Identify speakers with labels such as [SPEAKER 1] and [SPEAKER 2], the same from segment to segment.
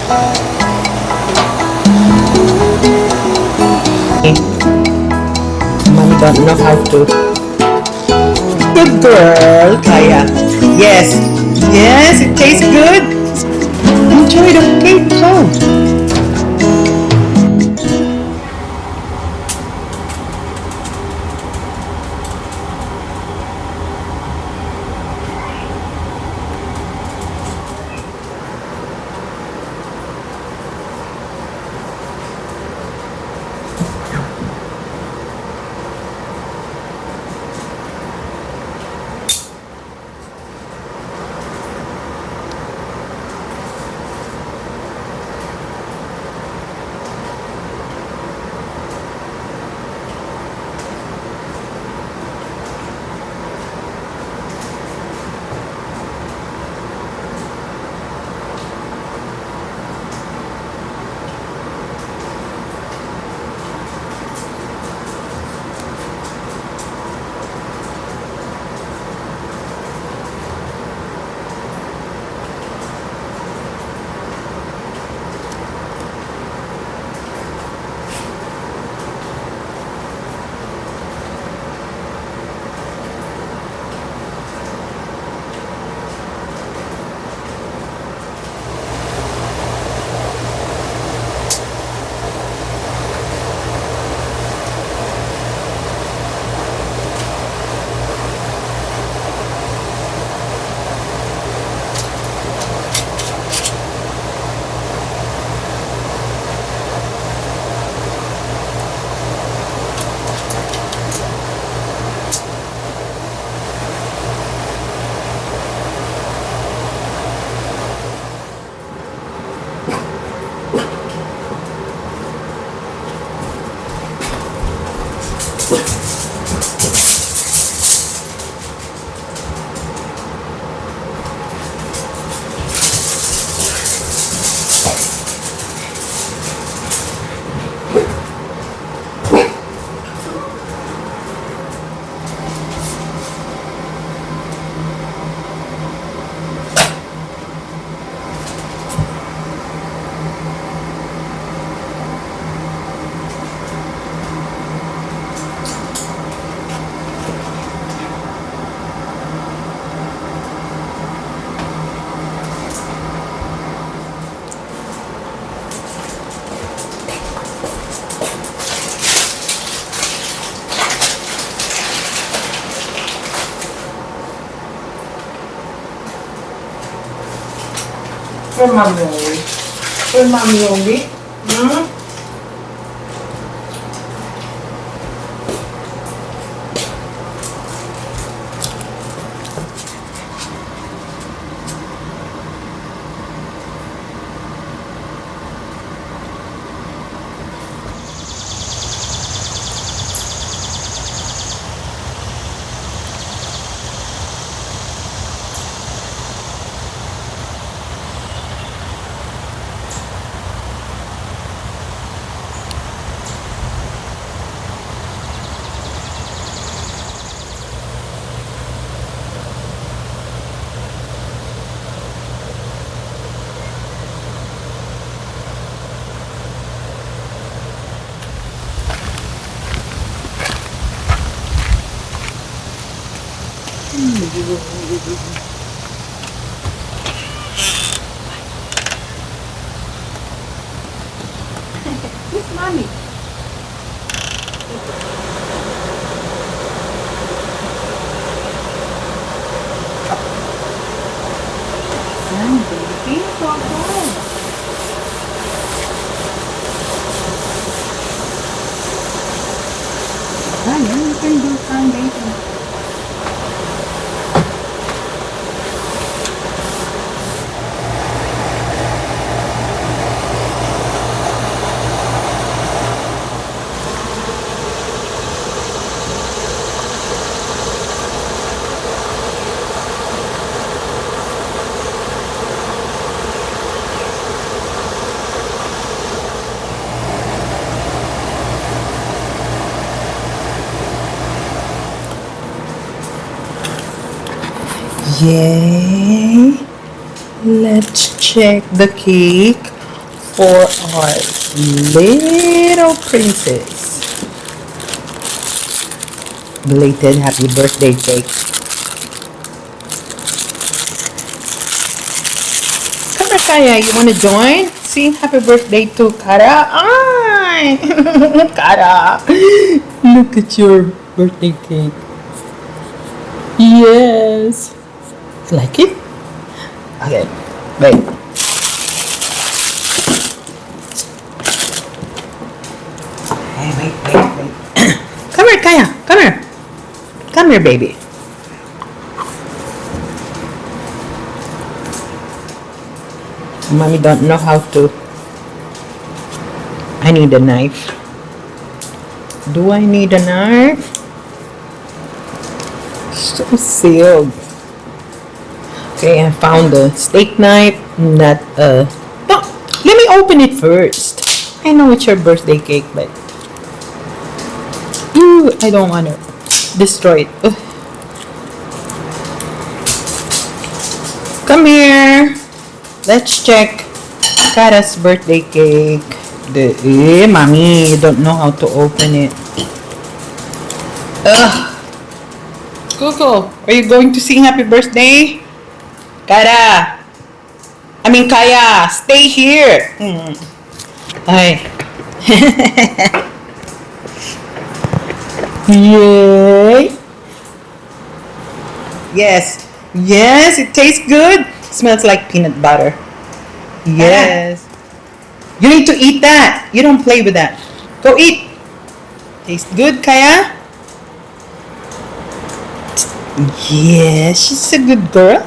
[SPEAKER 1] Mommy don't know how to. Good girl, Kaya. Yes. Yes, it tastes good. Enjoy the cake, come.
[SPEAKER 2] Where mommy only? Where mommy only? Hmm? Where's mommy? Sun, baby. Go, go. Ayan, you can do sun, baby.
[SPEAKER 1] Yay! Let's check the cake. for our little princess. Belated happy birthday cake. Come on, Kaya, you wanna join? Sing happy birthday to Cara. Ay! Cara! Look at your birthday cake. Yes! Like it? Okay, wait. Hey, wait. Come here, Kaya. Come here. Come here, baby. Mommy don't know how to. I need a knife. Do I need a knife? So sealed. Okay, I found the steak knife. Not no, let me open it first. I know it's your birthday cake, but I don't want to destroy it. Ugh. Come here. Let's check Cara's birthday cake. Mommy, you don't know how to open it. Ugh. Coco, are you going to sing happy birthday? Kaya, stay here. Ay. Yay. Yes, it tastes good. Smells like peanut butter. Yes. You need to eat that. You don't play with that. Go eat. Tastes good, Kaya? Yeah, she's a good girl.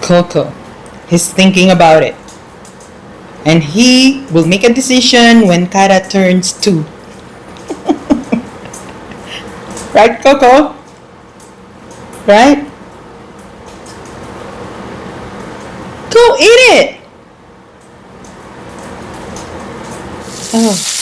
[SPEAKER 1] Coco, he's thinking about it. And he will make a decision when Cara turns 2. Right, Coco? Right? Go eat it! Oh.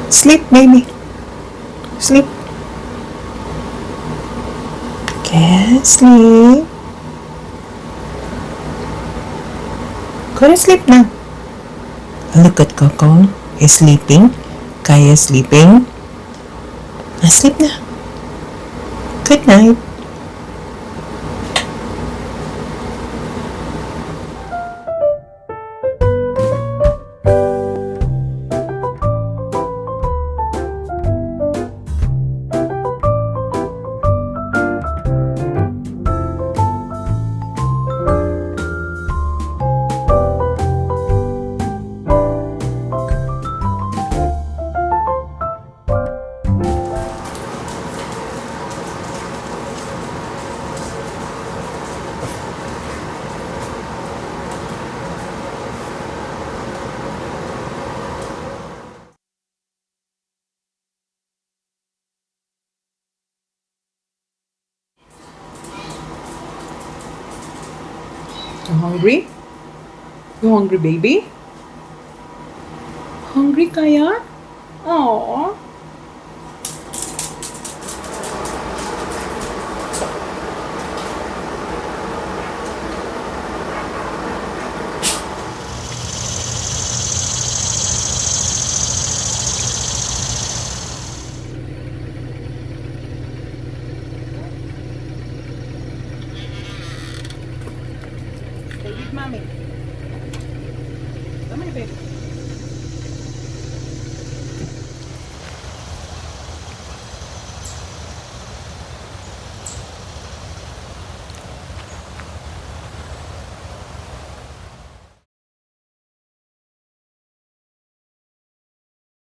[SPEAKER 1] Sleep, baby. Sleep. Okay, sleep. Go to sleep now. Look at Coco. He's sleeping. Kaya's sleeping. Now sleep now. Good night. You hungry? You hungry, baby? Hungry, Kaya? Aww. mommy.